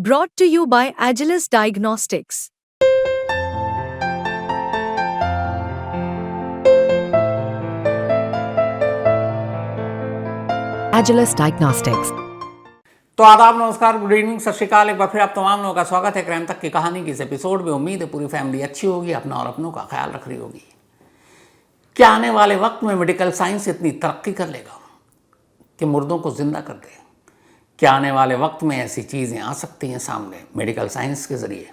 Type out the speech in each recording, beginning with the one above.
Brought to you by Agilus Diagnostics. Agilus Diagnostics. तो आदाब, नमस्कार, गुड इवनिंग, सत श्रीकाल। एक बार फिर आप तमाम लोगों का स्वागत है क्राइम तक की कहानी की इस एपिसोड में। उम्मीद है पूरी फैमिली अच्छी होगी, अपना और अपनों का ख्याल रख रही होगी। क्या आने वाले वक्त में मेडिकल साइंस इतनी तरक्की कर लेगा कि मुर्दों को जिंदा कर दे? क्या आने वाले वक्त में ऐसी चीज़ें आ सकती हैं सामने मेडिकल साइंस के ज़रिए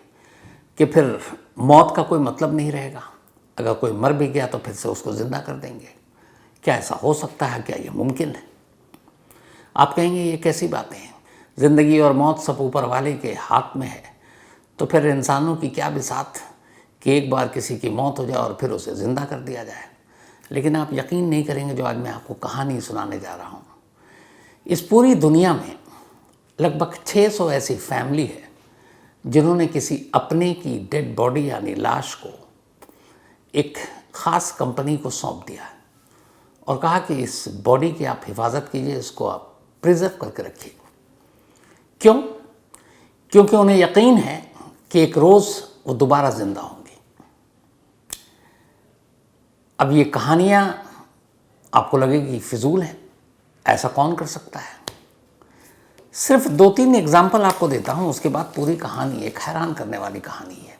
कि फिर मौत का कोई मतलब नहीं रहेगा? अगर कोई मर भी गया तो फिर से उसको ज़िंदा कर देंगे। क्या ऐसा हो सकता है? क्या ये मुमकिन है? आप कहेंगे ये कैसी बातें हैं, ज़िंदगी और मौत सब ऊपर वाले के हाथ में है, तो फिर इंसानों की क्या बिसात कि एक बार किसी की मौत हो जाए और फिर उसे ज़िंदा कर दिया जाए। लेकिन आप यकीन नहीं करेंगे जो आज मैं आपको कहानी सुनाने जा रहा हूँ। इस पूरी दुनिया में लगभग 600 ऐसी फैमिली है जिन्होंने किसी अपने की डेड बॉडी यानी लाश को एक ख़ास कंपनी को सौंप दिया है और कहा कि इस बॉडी की आप हिफाजत कीजिए, इसको आप प्रिजर्व करके रखिए। क्यों? क्योंकि उन्हें यकीन है कि एक रोज़ वो दोबारा ज़िंदा होंगी। अब ये कहानियाँ आपको लगेगी फिजूल है, ऐसा कौन कर सकता है? सिर्फ 2-3 एग्जाम्पल आपको देता हूँ, उसके बाद पूरी कहानी एक हैरान करने वाली कहानी है।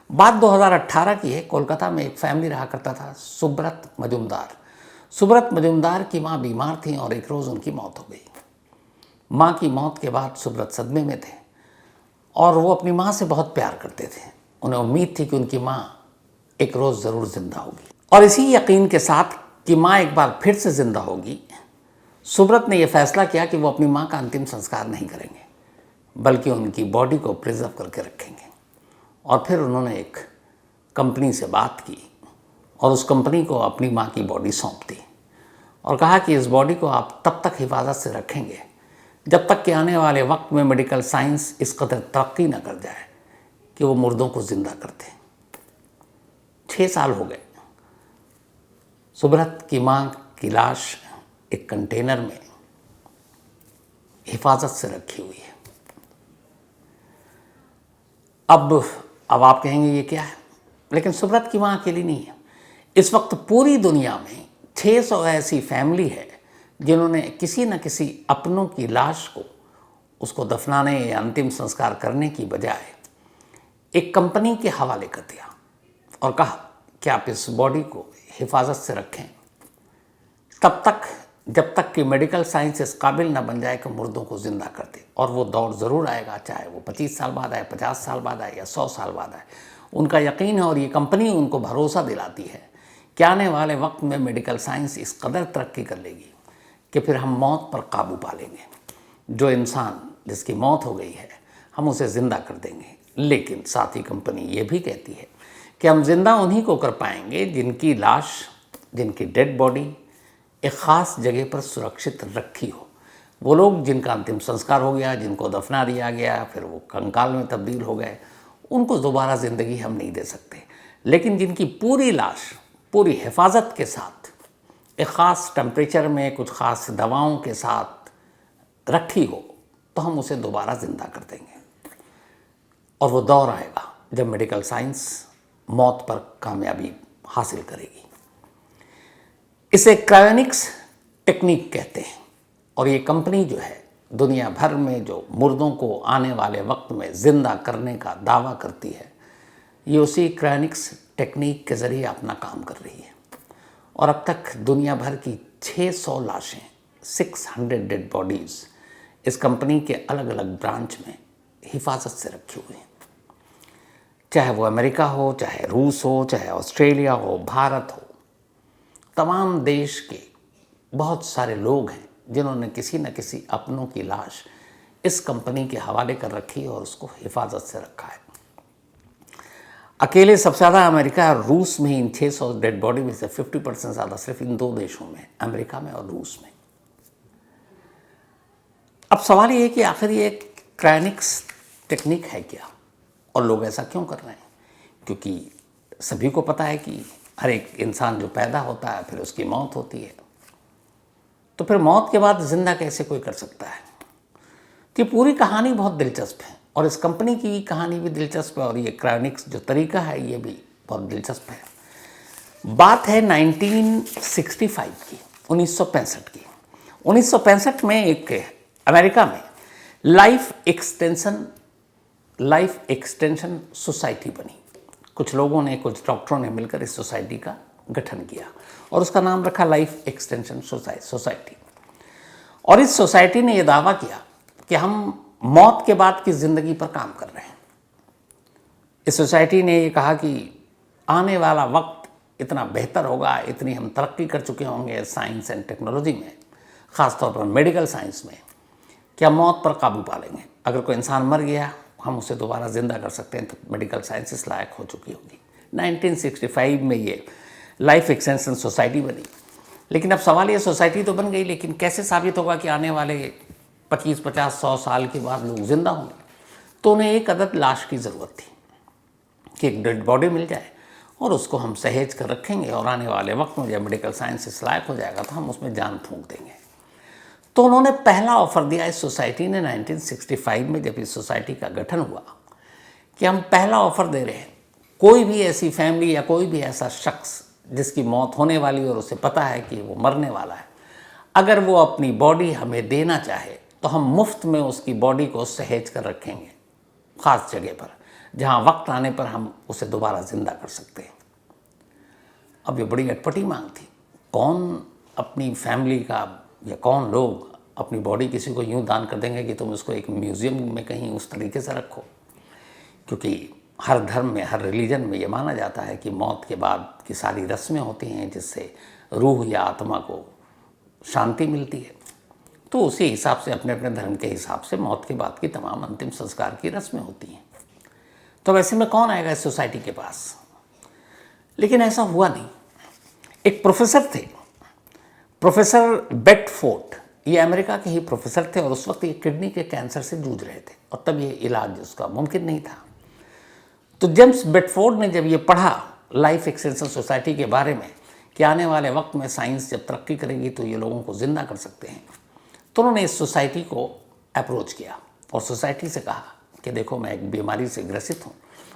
बात 2018 की है। कोलकाता में एक फैमिली रहा करता था, सुब्रत मजुमदार। सुब्रत मजुमदार की माँ बीमार थी और एक रोज़ उनकी मौत हो गई। माँ की मौत के बाद सुब्रत सदमे में थे और वो अपनी माँ से बहुत प्यार करते थे। उन्हें उम्मीद थी कि उनकी माँ एक रोज़ ज़रूर ज़िंदा होगी और इसी यकीन के साथ कि माँ एक बार फिर से ज़िंदा होगी, सुब्रत ने यह फैसला किया कि वो अपनी माँ का अंतिम संस्कार नहीं करेंगे बल्कि उनकी बॉडी को प्रिजर्व करके रखेंगे। और फिर उन्होंने एक कंपनी से बात की और उस कंपनी को अपनी माँ की बॉडी सौंप दी और कहा कि इस बॉडी को आप तब तक हिफाजत से रखेंगे जब तक कि आने वाले वक्त में मेडिकल साइंस इस कदर तरक्की न कर जाए कि वो मुर्दों को ज़िंदा कर दे। 6 साल हो गए। सुब्रत की माँ की लाश एक कंटेनर में हिफाजत से रखी हुई है। अब आप कहेंगे ये क्या है, लेकिन सुब्रत की माँ अकेली नहीं है। इस वक्त पूरी दुनिया में 600 ऐसी फैमिली है जिन्होंने किसी न किसी अपनों की लाश को उसको दफनाने या अंतिम संस्कार करने की बजाय एक कंपनी के हवाले कर दिया और कहा कि आप इस बॉडी को हिफाजत से रखें तब तक जब तक कि मेडिकल साइंस इस काबिल न बन जाए कि मुर्दों को ज़िंदा कर दे। और वो दौर ज़रूर आएगा, चाहे वो 25 साल बाद आए, 50 साल बाद आए या 100 साल बाद आए। उनका यकीन है और ये कंपनी उनको भरोसा दिलाती है कि आने वाले वक्त में मेडिकल साइंस इस कदर तरक्की कर लेगी कि फिर हम मौत पर काबू पा लेंगे। जो इंसान जिसकी मौत हो गई है हम उसे ज़िंदा कर देंगे। लेकिन साथ ही कंपनी ये भी कहती है कि हम ज़िंदा उन्हीं को कर पाएंगे जिनकी लाश, जिनकी डेड बॉडी एक ख़ास जगह पर सुरक्षित रखी हो। वो लोग जिनका अंतिम संस्कार हो गया, जिनको दफना दिया गया, फिर वो कंकाल में तब्दील हो गए, उनको दोबारा ज़िंदगी हम नहीं दे सकते। लेकिन जिनकी पूरी लाश पूरी हिफाजत के साथ एक ख़ास टेम्परेचर में कुछ ख़ास दवाओं के साथ रखी हो तो हम उसे दोबारा ज़िंदा कर देंगे। और वो दौर आएगा जब मेडिकल साइंस मौत पर कामयाबी हासिल करेगी। इसे क्रायोनिक्स टेक्निक कहते हैं और ये कंपनी जो है दुनिया भर में जो मुर्दों को आने वाले वक्त में ज़िंदा करने का दावा करती है, ये उसी क्रायोनिक्स टेक्निक के ज़रिए अपना काम कर रही है। और अब तक दुनिया भर की 600 लाशें, 600 डेड बॉडीज़ इस कंपनी के अलग अलग ब्रांच में हिफाजत से रखी हुई हैं। चाहे वो अमेरिका हो, चाहे रूस हो, चाहे ऑस्ट्रेलिया हो, भारत हो, तमाम देश के बहुत सारे लोग हैं जिन्होंने किसी न किसी अपनों की लाश इस कंपनी के हवाले कर रखी है और उसको हिफाजत से रखा है। अकेले सबसे ज़्यादा अमेरिका और रूस में ही इन 600 डेड बॉडी में से 50% ज़्यादा सिर्फ इन 2 देशों में, अमेरिका में और रूस में। अब सवाल ये है कि आखिर ये क्रायोनिक्स टेक्निक है क्या और लोग ऐसा क्यों कर रहे हैं? क्योंकि सभी को पता है कि हर एक इंसान जो पैदा होता है फिर उसकी मौत होती है, तो फिर मौत के बाद ज़िंदा कैसे कोई कर सकता है? तो ये पूरी कहानी बहुत दिलचस्प है और इस कंपनी की कहानी भी दिलचस्प है और ये क्रायोनिक्स जो तरीका है ये भी बहुत दिलचस्प है। बात है 1965 की, 1965 की। 1965 में एक अमेरिका में लाइफ एक्सटेंशन सोसाइटी बनी। कुछ लोगों ने, कुछ डॉक्टरों ने मिलकर इस सोसाइटी का गठन किया और उसका नाम रखा लाइफ एक्सटेंशन सोसाइटी। और इस सोसाइटी ने यह दावा किया कि हम मौत के बाद की ज़िंदगी पर काम कर रहे हैं। इस सोसाइटी ने ये कहा कि आने वाला वक्त इतना बेहतर होगा, इतनी हम तरक्की कर चुके होंगे साइंस एंड टेक्नोलॉजी में, ख़ासतौर पर मेडिकल साइंस में, कि हम मौत पर काबू पा लेंगे। अगर कोई इंसान मर गया हम उसे दोबारा ज़िंदा कर सकते हैं, तो मेडिकल साइंस इस लायक हो चुकी होगी। 1965 में ये लाइफ एक्सटेंशन सोसाइटी बनी। लेकिन अब सवाल ये, सोसाइटी तो बन गई, लेकिन कैसे साबित होगा कि आने वाले 25, 50, 100 साल के बाद लोग ज़िंदा होंगे? तो उन्हें एक अदद लाश की ज़रूरत थी कि एक डेड बॉडी मिल जाए और उसको हम सहेज कर रखेंगे और आने वाले वक्त में जब मेडिकल साइंस इस लायक हो जाएगा तो हम उसमें जान फूंक देंगे। तो उन्होंने पहला ऑफ़र दिया इस सोसाइटी ने 1965 में, जब इस सोसाइटी का गठन हुआ, कि हम पहला ऑफ़र दे रहे हैं, कोई भी ऐसी फैमिली या कोई भी ऐसा शख्स जिसकी मौत होने वाली और उसे पता है कि वो मरने वाला है, अगर वो अपनी बॉडी हमें देना चाहे तो हम मुफ्त में उसकी बॉडी को सहेज कर रखेंगे ख़ास जगह पर, जहाँ वक्त आने पर हम उसे दोबारा ज़िंदा कर सकते हैं। अब ये बड़ी अटपटी मांग थी। कौन अपनी फैमिली का या कौन लोग अपनी बॉडी किसी को यूँ दान कर देंगे कि तुम उसको एक म्यूज़ियम में कहीं उस तरीके से रखो? क्योंकि हर धर्म में, हर रिलीजन में ये माना जाता है कि मौत के बाद की सारी रस्में होती हैं जिससे रूह या आत्मा को शांति मिलती है। तो उसी हिसाब से, अपने अपने धर्म के हिसाब से मौत के बाद की तमाम अंतिम संस्कार की रस्में होती हैं। तो वैसे में कौन आएगा इस सोसाइटी के पास? लेकिन ऐसा हुआ नहीं। एक प्रोफेसर थे, प्रोफेसर बेडफोर्ड। ये अमेरिका के ही प्रोफेसर थे और उस वक्त ये किडनी के कैंसर से जूझ रहे थे और तब ये इलाज उसका मुमकिन नहीं था। तो जेम्स बेडफोर्ड ने जब ये पढ़ा लाइफ एक्सटेंशन सोसाइटी के बारे में कि आने वाले वक्त में साइंस जब तरक्की करेगी तो ये लोगों को ज़िंदा कर सकते हैं, तो उन्होंने इस सोसाइटी को अप्रोच किया और सोसाइटी से कहा कि देखो, मैं एक बीमारी से ग्रसित हूँ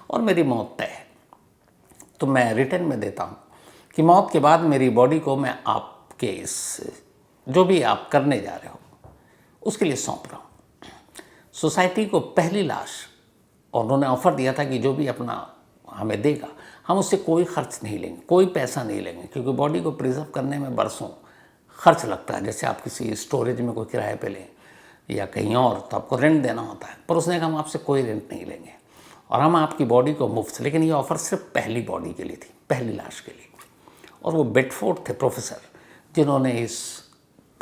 और मेरी मौत तय है, तो मैं रिटर्न में देता हूँ कि मौत के बाद मेरी बॉडी को मैं आपके इस जो भी आप करने जा रहे हो उसके लिए सौंप रहा हूँ। सोसाइटी को पहली लाश, और उन्होंने ऑफ़र दिया था कि जो भी अपना हमें देगा हम उससे कोई खर्च नहीं लेंगे, कोई पैसा नहीं लेंगे, क्योंकि बॉडी को प्रिजर्व करने में बरसों खर्च लगता है। जैसे आप किसी स्टोरेज में कोई किराए पे लें या कहीं और, तो आपको रेंट देना होता है, पर उसने कहा हम आपसे कोई रेंट नहीं लेंगे और हम आपकी बॉडी को मुफ्त। लेकिन ये ऑफ़र सिर्फ पहली बॉडी के लिए थी, पहली लाश के लिए। और वो बेडफोर्ड थे प्रोफेसर, जिन्होंने इस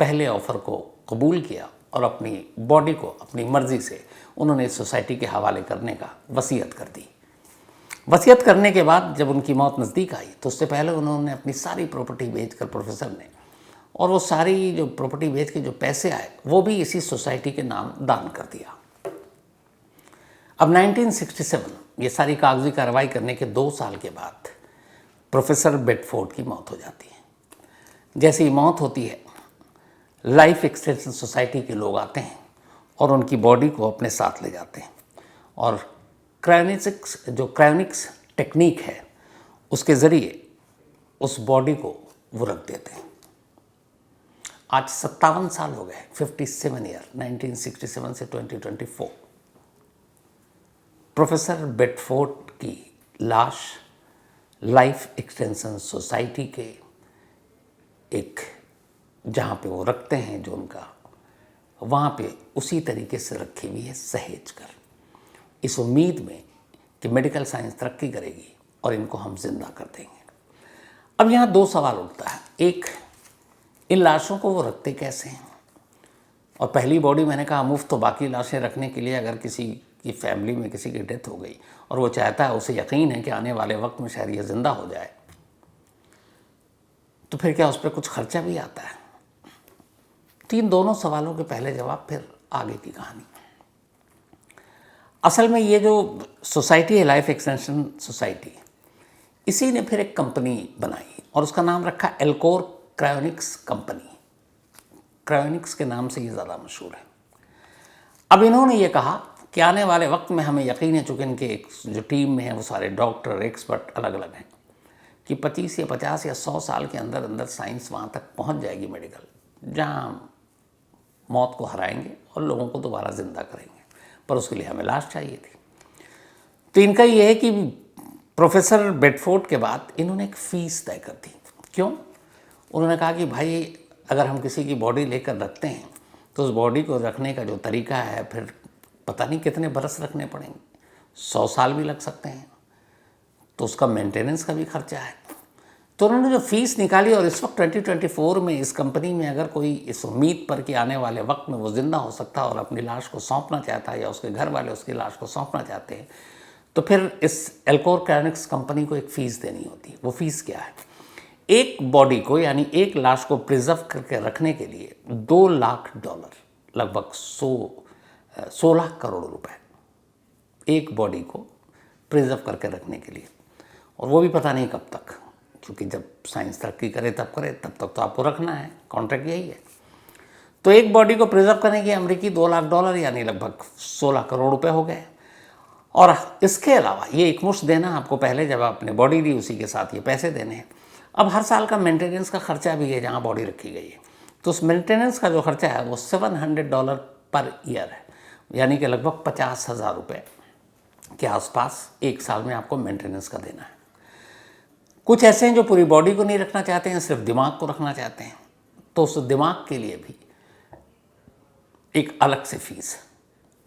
पहले ऑफ़र को कबूल किया और अपनी बॉडी को अपनी मर्ज़ी से उन्होंने इस सोसाइटी के हवाले करने का वसीयत कर दी। वसीयत करने के बाद जब उनकी मौत नज़दीक आई तो उससे पहले उन्होंने अपनी सारी प्रॉपर्टी बेचकर, प्रोफेसर ने, और वो सारी जो प्रॉपर्टी बेच के जो पैसे आए वो भी इसी सोसाइटी के नाम दान कर दिया। अब 1967 ये सारी कागजी कार्रवाई करने के 2 साल के बाद प्रोफेसर बेडफोर्ड की मौत हो जाती है। जैसे ही मौत होती है, लाइफ एक्सटेंशन सोसाइटी के लोग आते हैं और उनकी बॉडी को अपने साथ ले जाते हैं और क्रायोनिक्स टेक्निक है उसके ज़रिए उस बॉडी को वो रख देते हैं। आज 57 साल हो गए, 57 ईयर, 1967 से 2024। प्रोफेसर बेडफोर्ड की लाश लाइफ एक्सटेंशन सोसाइटी के एक जहाँ पे वो रखते हैं, जो उनका, वहाँ पे उसी तरीके से रखी हुई है, सहेज कर, इस उम्मीद में कि मेडिकल साइंस तरक्की करेगी और इनको हम जिंदा कर देंगे। अब यहाँ 2 सवाल उठता है। एक, इन लाशों को वो रखते कैसे हैं? और पहली बॉडी मैंने कहा मुफ्त, तो बाकी लाशें रखने के लिए अगर किसी की फैमिली में किसी की डेथ हो गई और वो चाहता है, उसे यकीन है कि आने वाले वक्त में शायद ये ज़िंदा हो जाए, तो फिर क्या उस पर कुछ खर्चा भी आता है? तो इन दोनों सवालों के पहले जवाब, फिर आगे की कहानी। असल में ये जो सोसाइटी है, लाइफ एक्सटेंशन सोसाइटी, इसी ने फिर एक कंपनी बनाई और उसका नाम रखा एल्कोर क्रायोनिक्स कंपनी। क्रायोनिक्स के नाम से ये ज़्यादा मशहूर है। अब इन्होंने ये कहा कि आने वाले वक्त में हमें यकीन है, चूँकि इनके जो टीम में है वो सारे डॉक्टर एक्सपर्ट अलग अलग हैं, कि 25 या 50 या 100 साल के अंदर अंदर साइंस वहाँ तक पहुँच जाएगी मेडिकल, जहाँ मौत को हराएंगे और लोगों को दोबारा ज़िंदा करेंगे। पर उसके लिए हमें लाश चाहिए थी। तो इनका ये है कि प्रोफेसर बेडफोर्ड के बाद इन्होंने एक फ़ीस तय कर दी। क्यों? उन्होंने कहा कि भाई अगर हम किसी की बॉडी लेकर रखते हैं तो उस बॉडी को रखने का जो तरीका है, फिर पता नहीं कितने बरस रखने पड़ेंगे, 100 साल भी लग सकते हैं, तो उसका मेंटेनेंस का भी खर्चा है। तो उन्होंने जो फ़ीस निकाली, और इस वक्त 2024 में इस कंपनी में अगर कोई इस उम्मीद पर कि आने वाले वक्त में वो ज़िंदा हो सकता है और अपनी लाश को सौंपना चाहता है या उसके घर वाले उसकी लाश को सौंपना चाहते हैं, तो फिर इस एल्कोर क्रायोनिक्स कंपनी को एक फ़ीस देनी होती है। वो फ़ीस क्या है? एक बॉडी को, यानी एक लाश को प्रिजर्व करके रखने के लिए $2 लाख, लगभग 16 करोड़ रुपए एक बॉडी को प्रिजर्व करके रखने के लिए। और वो भी पता नहीं कब तक, क्योंकि जब साइंस तरक्की करे तब करे, तब तक तो आपको रखना है, कॉन्ट्रैक्ट यही है। तो एक बॉडी को प्रिजर्व करने के अमेरिकी $2 लाख, यानी लगभग 16 करोड़ रुपए हो गए। और इसके अलावा ये एकमुश्त देना आपको, पहले जब आपने बॉडी दी उसी के साथ ये पैसे देने हैं। अब हर साल का मेंटेनेंस का खर्चा भी है जहाँ बॉडी रखी गई है, तो उस मेंटेनेंस का जो खर्चा है वो $700 पर ईयर है, यानी कि लगभग 50,000 रुपये के आसपास एक साल में आपको मेंटेनेंस का देना है। कुछ ऐसे हैं जो पूरी बॉडी को नहीं रखना चाहते हैं, सिर्फ दिमाग को रखना चाहते हैं, तो उस दिमाग के लिए भी एक अलग से फीस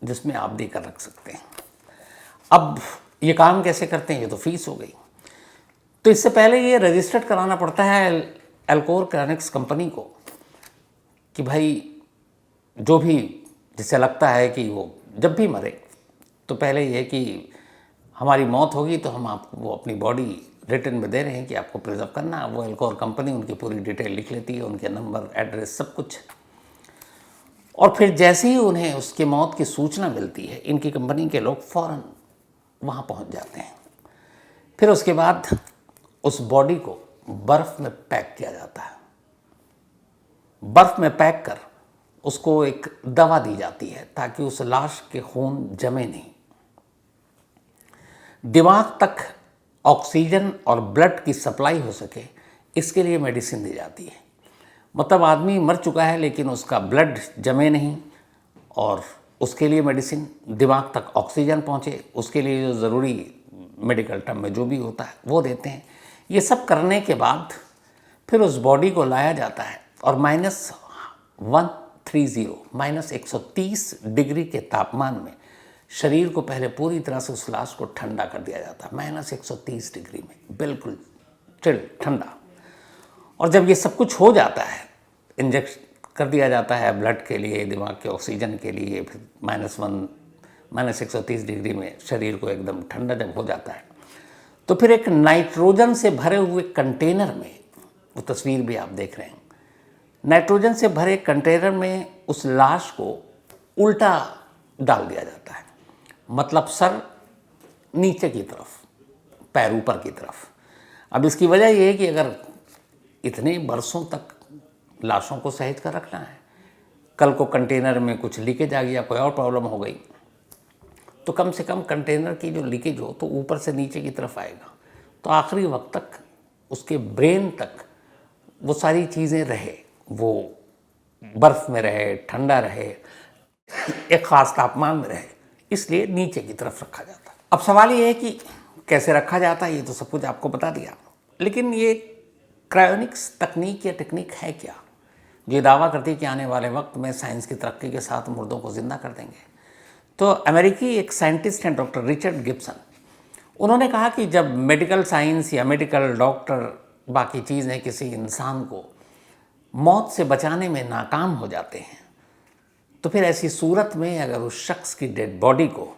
जिसमें आप देकर रख सकते हैं। अब ये काम कैसे करते हैं, ये तो फीस हो गई। तो इससे पहले ये रजिस्टर्ड कराना पड़ता है एल्कोर क्रायोनिक्स कंपनी को कि भाई जो भी जिसे लगता है कि वो जब भी मरे तो पहले ये कि हमारी मौत होगी तो हम आपको वो अपनी बॉडी रिटर्न में दे रहे हैं कि आपको प्रिजर्व करना है। वो एल्कोर कंपनी उनकी पूरी डिटेल लिख लेती है, उनके नंबर, एड्रेस, सब कुछ। और फिर जैसे ही उन्हें उसके मौत की सूचना मिलती है, इनकी कंपनी के लोग फ़ौरन वहाँ पहुँच जाते हैं। फिर उसके बाद उस बॉडी को बर्फ़ में पैक किया जाता है। बर्फ़ में पैक कर उसको एक दवा दी जाती है ताकि उस लाश के खून जमे नहीं। दिमाग तक ऑक्सीजन और ब्लड की सप्लाई हो सके, इसके लिए मेडिसिन दी जाती है। मतलब आदमी मर चुका है लेकिन उसका ब्लड जमे नहीं, और उसके लिए मेडिसिन, दिमाग तक ऑक्सीजन पहुँचे, उसके लिए जो ज़रूरी मेडिकल टर्म में जो भी होता है वो देते हैं। ये सब करने के बाद फिर उस बॉडी को लाया जाता है और -130 डिग्री के तापमान में शरीर को पहले पूरी तरह से उस लाश को ठंडा कर दिया जाता है, -130 डिग्री में, बिल्कुल चिल ठंडा। और जब ये सब कुछ हो जाता है, इंजेक्शन कर दिया जाता है ब्लड के लिए, दिमाग के ऑक्सीजन के लिए, फिर -130 डिग्री में शरीर को एकदम ठंडा जब हो जाता है, तो फिर एक नाइट्रोजन से भरे हुए कंटेनर में, वो तस्वीर भी आप देख रहे हैं, नाइट्रोजन से भरे कंटेनर में उस लाश को उल्टा डाल दिया जाता है। मतलब सर नीचे की तरफ, पैर ऊपर की तरफ। अब इसकी वजह यह है कि अगर इतने बरसों तक लाशों को सहेज कर रखना है, कल को कंटेनर में कुछ लीकेज आ गया, कोई और प्रॉब्लम हो गई, तो कम से कम कंटेनर की जो लीकेज हो तो ऊपर से नीचे की तरफ आएगा, तो आखिरी वक्त तक उसके ब्रेन तक वो सारी चीज़ें रहे, वो बर्फ़ में रहे, ठंडा रहे, एक ख़ास तापमान में रहे, इसलिए नीचे की तरफ रखा जाता है। अब सवाल ये है कि कैसे रखा जाता है, ये तो सब कुछ आपको बता दिया, लेकिन ये क्रायोनिक्स तकनीक या टेक्निक है क्या जो दावा करती है कि आने वाले वक्त में साइंस की तरक्की के साथ मुर्दों को ज़िंदा कर देंगे? तो अमेरिकी एक साइंटिस्ट हैं डॉक्टर रिचर्ड गिब्सन, उन्होंने कहा कि जब मेडिकल साइंस या मेडिकल डॉक्टर बाकी चीज़ें किसी इंसान को मौत से बचाने में नाकाम हो जाते हैं, तो फिर ऐसी सूरत में अगर उस शख्स की डेड बॉडी को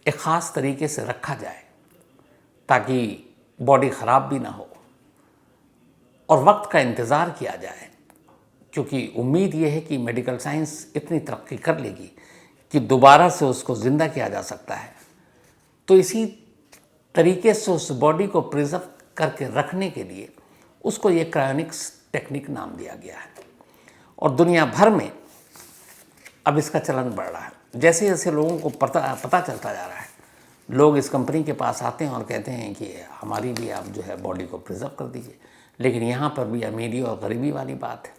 एक ख़ास तरीके से रखा जाए ताकि बॉडी ख़राब भी ना हो और वक्त का इंतज़ार किया जाए, क्योंकि उम्मीद ये है कि मेडिकल साइंस इतनी तरक्की कर लेगी कि दोबारा से उसको ज़िंदा किया जा सकता है, तो इसी तरीके से उस बॉडी को प्रिजर्व करके रखने के लिए उसको ये क्रायोनिक्स टेक्निक नाम दिया गया है। और दुनिया भर में अब इसका चलन बढ़ रहा है। जैसे जैसे लोगों को पता चलता जा रहा है, लोग इस कंपनी के पास आते हैं और कहते हैं कि हमारी भी आप जो है बॉडी को प्रिजर्व कर दीजिए। लेकिन यहाँ पर भी अमीरी और गरीबी वाली बात है।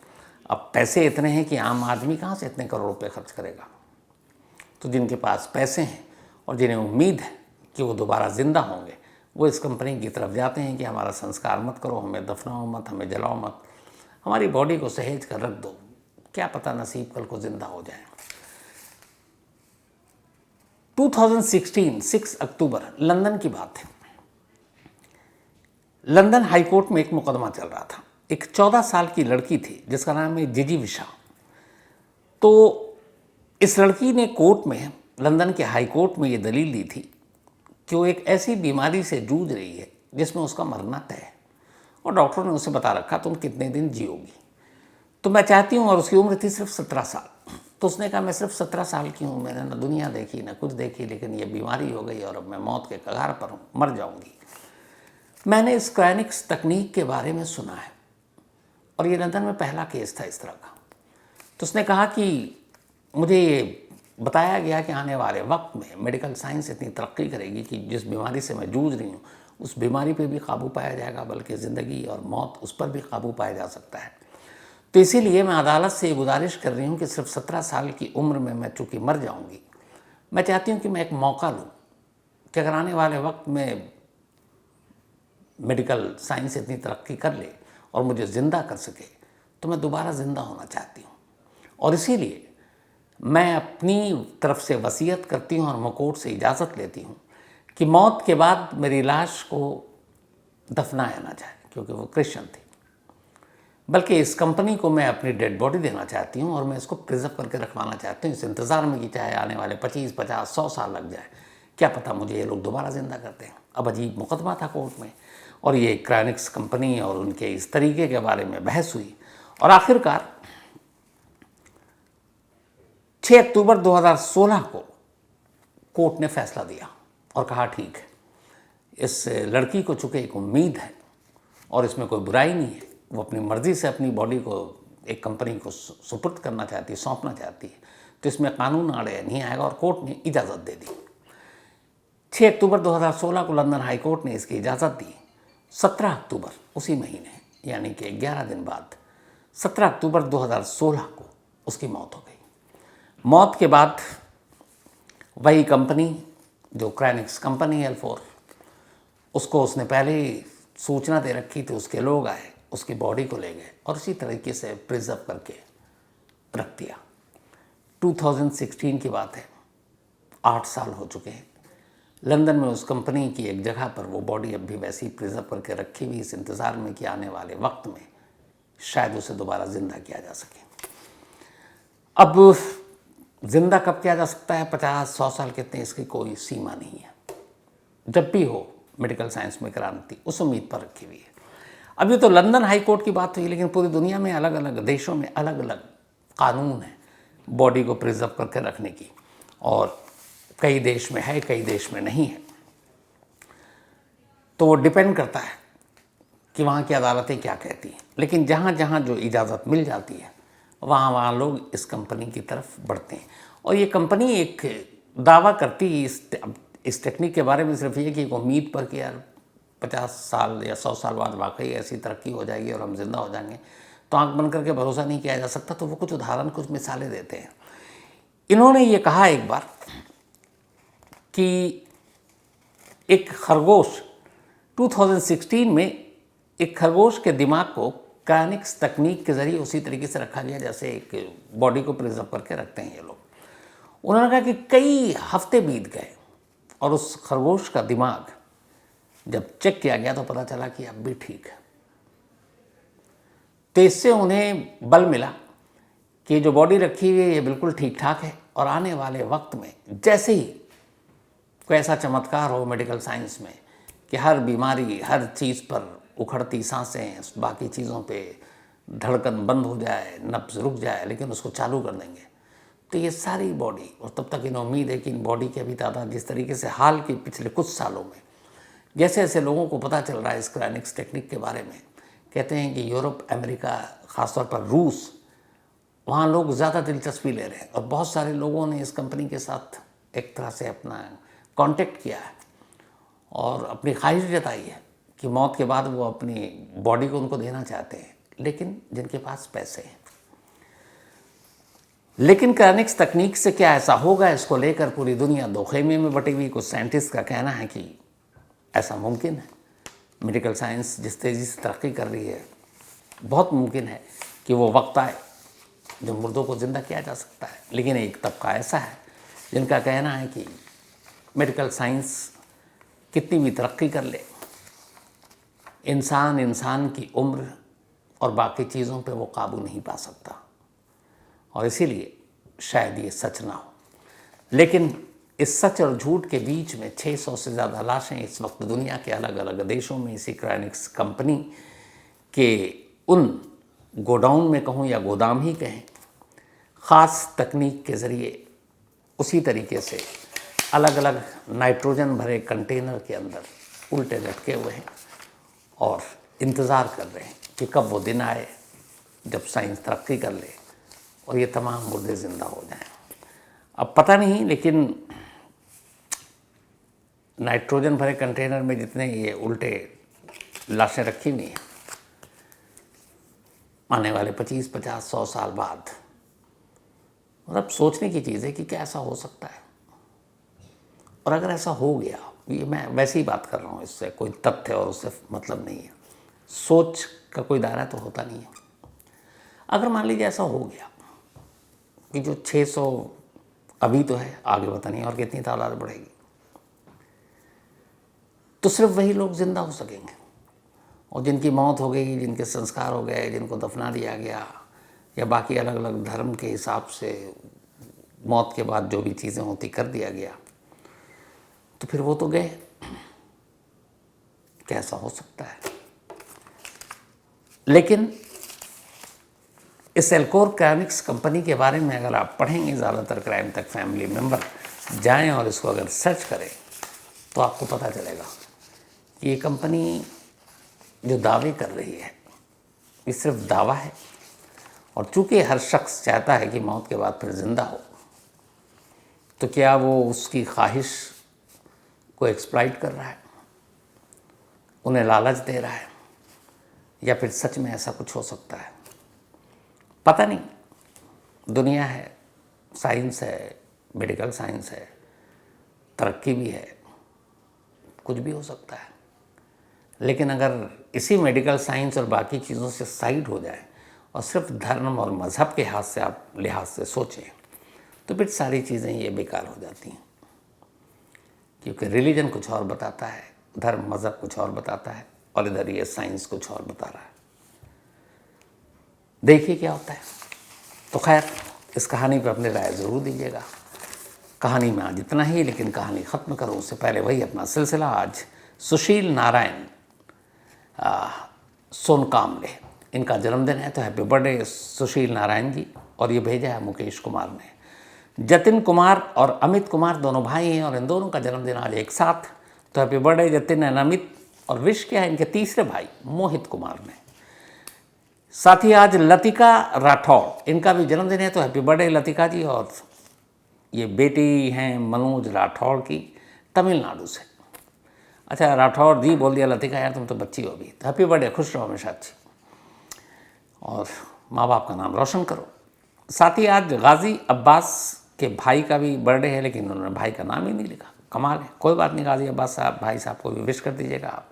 अब पैसे इतने हैं कि आम आदमी कहाँ से इतने करोड़ रुपए खर्च करेगा। तो जिनके पास पैसे हैं और जिन्हें उम्मीद है कि वो दोबारा ज़िंदा होंगे, वो इस कंपनी की तरफ जाते हैं कि हमारा संस्कार मत करो, हमें दफनाओ मत, हमें जलाओ मत, हमारी बॉडी को सहेज कर रख दो, क्या पता नसीब कल को ज़िंदा हो जाए। 2016 6 अक्टूबर लंदन की बात है। लंदन हाई कोर्ट में एक मुकदमा चल रहा था। एक 14 साल की लड़की थी जिसका नाम है जिजी विशा। तो इस लड़की ने कोर्ट में, लंदन के हाई कोर्ट में ये दलील दी थी कि वो एक ऐसी बीमारी से जूझ रही है जिसमें उसका मरना तय है, और डॉक्टर ने उसे बता रखा तुम कितने दिन जियोगी, तो मैं चाहती हूँ, और उसकी उम्र थी सिर्फ 17 साल। तो उसने कहा मैं सिर्फ 17 साल की हूँ, मैंने ना दुनिया देखी ना कुछ देखी, लेकिन ये बीमारी हो गई और अब मैं मौत के कगार पर हूँ, मर जाऊँगी। मैंने इस क्रायोनिक्स तकनीक के बारे में सुना है और ये लंदन में पहला केस था इस तरह का। तो उसने कहा कि मुझे ये बताया गया कि आने वाले वक्त में मेडिकल साइंस इतनी तरक्की करेगी कि जिस बीमारी से मैं जूझ रही हूँ उस बीमारी पे भी काबू पाया जाएगा, बल्कि ज़िंदगी और मौत उस पर भी काबू पाया जा सकता है। तो इसीलिए मैं अदालत से ये गुजारिश कर रही हूँ कि सिर्फ 17 साल की उम्र में मैं चूँकि मर जाऊँगी, मैं चाहती हूँ कि मैं एक मौका लूँ कि अगर आने वाले वक्त में मेडिकल साइंस इतनी तरक्की कर ले और मुझे ज़िंदा कर सके तो मैं दोबारा ज़िंदा होना चाहती हूँ। और इसीलिए मैं अपनी तरफ से वसीयत करती हूँ और मैं कोर्ट से इजाज़त लेती हूँ कि मौत के बाद मेरी लाश को दफनाया ना जाए, क्योंकि वो क्रिश्चियन थी, बल्कि इस कंपनी को मैं अपनी डेड बॉडी देना चाहती हूँ और मैं इसको प्रिजर्व करके रखवाना चाहती हूँ, इस इंतज़ार में कि चाहे आने वाले 25, 50, 100 साल लग जाए, क्या पता मुझे ये लोग दोबारा ज़िंदा करते हैं। अब अजीब मुकदमा था कोर्ट में और ये क्रायोनिक्स कंपनी और उनके इस तरीके के बारे में बहस हुई और आखिरकार 6 अक्टूबर 2016 को कोर्ट ने फैसला दिया और कहा ठीक है, इस लड़की को चूँकि एक उम्मीद है और इसमें कोई बुराई नहीं है, वो अपनी मर्ज़ी से अपनी बॉडी को एक कंपनी को सुपुर्द करना चाहती है, सौंपना चाहती है, तो इसमें कानून आड़े नहीं आएगा और कोर्ट ने इजाज़त दे दी। 6 अक्टूबर 2016 को लंदन हाई कोर्ट ने इसकी इजाज़त दी। 17 अक्टूबर उसी महीने, यानी कि 11 दिन बाद, 17 अक्टूबर 2016 को उसकी मौत हो गई। मौत के बाद वही कंपनी जो क्रायोनिक्स कंपनी L4, उसको उसने पहले ही सूचना दे रखी थी, उसके लोग आए, उसकी बॉडी को ले गए और उसी तरीके से प्रिजर्व करके रख दिया। 2016 की बात है, 8 साल हो चुके हैं। लंदन में उस कंपनी की एक जगह पर वो बॉडी अब भी वैसी प्रिजर्व करके रखी हुई, इस इंतज़ार में कि आने वाले वक्त में शायद उसे दोबारा ज़िंदा किया जा सके। अब ज़िंदा कब किया जा सकता है, 50, 100 साल कितने, इसकी कोई सीमा नहीं है। जब भी हो मेडिकल साइंस में क्रांति उस उम्मीद पर रखी हुई है। अभी तो लंदन हाई कोर्ट की बात हुई, लेकिन पूरी दुनिया में अलग अलग देशों में अलग अलग कानून है बॉडी को प्रिजर्व करके रखने की, और कई देश में है, कई देश में नहीं है। तो वो डिपेंड करता है कि वहाँ की अदालतें क्या कहती हैं। लेकिन जहाँ जहाँ जो इजाज़त मिल जाती है वहाँ वहाँ लोग इस कंपनी की तरफ बढ़ते हैं। और ये कंपनी एक दावा करती है इस टेक्निक के बारे में सिर्फ ये कि एक उम्मीद पर कि यार 50 साल या 100 साल बाद वाकई ऐसी तरक्की हो जाएगी और हम जिंदा हो जाएंगे, तो आंख बंद करके भरोसा नहीं किया जा सकता। तो वो कुछ उदाहरण, कुछ मिसालें देते हैं। इन्होंने ये कहा एक बार कि एक खरगोश 2016 में एक खरगोश के दिमाग को क्रायोनिक्स तकनीक के ज़रिए उसी तरीके से रखा गया जैसे एक बॉडी को प्रिजर्व करके रखते हैं ये लोग। उन्होंने कहा कि कई हफ्ते बीत गए और उस खरगोश का दिमाग जब चेक किया गया तो पता चला कि अब भी ठीक है। तो इससे उन्हें बल मिला कि जो बॉडी रखी हुई है ये बिल्कुल ठीक ठाक है, और आने वाले वक्त में जैसे ही कोई ऐसा चमत्कार हो मेडिकल साइंस में कि हर बीमारी, हर चीज़ पर उखड़ती सांसें, बाकी चीज़ों पे धड़कन बंद हो जाए, नब्ज़ रुक जाए, लेकिन उसको चालू कर देंगे, तो ये सारी बॉडी, और तब तक इन्हें उम्मीद है कि इन बॉडी की अभी तादाद जिस तरीके से हाल के पिछले कुछ सालों में जैसे जैसे लोगों को पता चल रहा है इस क्रायोनिक्स टेक्निक के बारे में, कहते हैं कि यूरोप, अमेरिका, ख़ासतौर पर रूस वहाँ लोग ज़्यादा दिलचस्पी ले रहे हैं और बहुत सारे लोगों ने इस कंपनी के साथ एक तरह से अपना कांटेक्ट किया है और अपनी ख्वाहिश जताई है कि मौत के बाद वो अपनी बॉडी को उनको देना चाहते हैं, लेकिन जिनके पास पैसे हैं। लेकिन क्रायोनिक्स तकनीक से क्या ऐसा होगा, इसको लेकर पूरी दुनिया दो खेमे में बटी हुई। कुछ साइंटिस्ट का कहना है कि ऐसा मुमकिन है। मेडिकल साइंस जिस तेज़ी से तरक्की कर रही है, बहुत मुमकिन है कि वो वक्त आए जब मुर्दों को ज़िंदा किया जा सकता है। लेकिन एक तबका ऐसा है जिनका कहना है कि मेडिकल साइंस कितनी भी तरक्की कर ले, इंसान की उम्र और बाकी चीज़ों पे वो काबू नहीं पा सकता और इसीलिए शायद ये सच ना हो। लेकिन इस सच और झूठ के बीच में 600 से ज़्यादा लाशें इस वक्त दुनिया के अलग अलग देशों में इसी क्रायोनिक्स कंपनी के उन गोडाउन में कहूँ या गोदाम ही कहें, ख़ास तकनीक के ज़रिए उसी तरीके से अलग अलग नाइट्रोजन भरे कंटेनर के अंदर उल्टे लटके हुए हैं और इंतज़ार कर रहे हैं कि कब वो दिन आए जब साइंस तरक्की कर ले और ये तमाम मुर्दे ज़िंदा हो जाएं। अब पता नहीं, लेकिन नाइट्रोजन भरे कंटेनर में जितने ये उल्टे लाशें रखी हुई हैं, आने वाले 25, 50, 100 साल बाद, मतलब सोचने की चीज़ है कि क्या ऐसा हो सकता है। और अगर ऐसा हो गया, ये मैं वैसे ही बात कर रहा हूँ, इससे कोई तथ्य और उससे मतलब नहीं है, सोच का कोई दायरा तो होता नहीं है। अगर मान लीजिए ऐसा हो गया कि जो 600 अभी तो है, आगे पता नहीं और कितनी तादाद बढ़ेगी, तो सिर्फ वही लोग जिंदा हो सकेंगे और जिनकी मौत हो गई, जिनके संस्कार हो गए, जिनको दफना दिया गया या बाकी अलग अलग धर्म के हिसाब से मौत के बाद जो भी चीज़ें होती कर दिया गया, तो फिर वो तो गए। कैसा हो सकता है? लेकिन इस एल्कोर क्रायोनिक्स कंपनी के बारे में अगर आप पढ़ेंगे, ज़्यादातर क्राइम तक फैमिली मेंबर जाएं और इसको अगर सर्च करें तो आपको पता चलेगा कि ये कंपनी जो दावे कर रही है ये सिर्फ दावा है। और चूंकि हर शख्स चाहता है कि मौत के बाद फिर ज़िंदा हो, तो क्या वो उसकी ख्वाहिश को एक्सप्लॉइट कर रहा है, उन्हें लालच दे रहा है, या फिर सच में ऐसा कुछ हो सकता है? पता नहीं। दुनिया है, साइंस है, मेडिकल साइंस है, तरक्की भी है, कुछ भी हो सकता है। लेकिन अगर इसी मेडिकल साइंस और बाकी चीज़ों से साइड हो जाए और सिर्फ धर्म और मज़हब के लिहाज से सोचें, तो फिर सारी चीज़ें ये बेकार हो जाती हैं। क्योंकि रिलीजन कुछ और बताता है, धर्म मज़हब कुछ और बताता है, और इधर ये साइंस कुछ और बता रहा है। देखिए क्या होता है। तो खैर, इस कहानी पर अपनी राय ज़रूर दीजिएगा। कहानी में आज इतना ही, लेकिन कहानी ख़त्म करूँ उससे पहले वही अपना सिलसिला। आज सुशील नारायण सोनकामले, इनका जन्मदिन है, तो हैप्पी बर्थडे सुशील नारायण जी। और ये भेजा है मुकेश कुमार ने। जतिन कुमार और अमित कुमार दोनों भाई हैं और इन दोनों का जन्मदिन आज एक साथ, तो happy birthday Jatin and Amit. और विश किया है इनके तीसरे भाई मोहित कुमार ने। साथ ही आज लतिका राठौड़, इनका भी जन्मदिन है, तो हैप्पी बर्थडे लतिका जी। और ये बेटी हैं मनोज राठौड़ की, तमिलनाडु से। अच्छा, राठौड़ जी बोल दिया, लतिका यार तुम तो बच्ची हो अभी। तो हैप्पी बर्थडे, खुश रहो हमेशा अच्छी, और माँ बाप का नाम रोशन करो। साथ ही आज गाजी अब्बास के भाई का भी बर्थडे है, लेकिन उन्होंने भाई का नाम ही नहीं लिखा। कमाल है। कोई बात नहीं, गाजी अब्बास साहब, भाई साहब को भी विश कर दीजिएगा आप।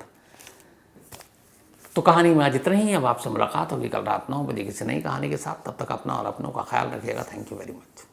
तो कहानी में आज इतना ही। अब आपसे मुलाकात होगी कल रात 9 बजे किसी नई कहानी के साथ। तब तक अपना और अपनों का ख्याल रखिएगा। Thank you very much.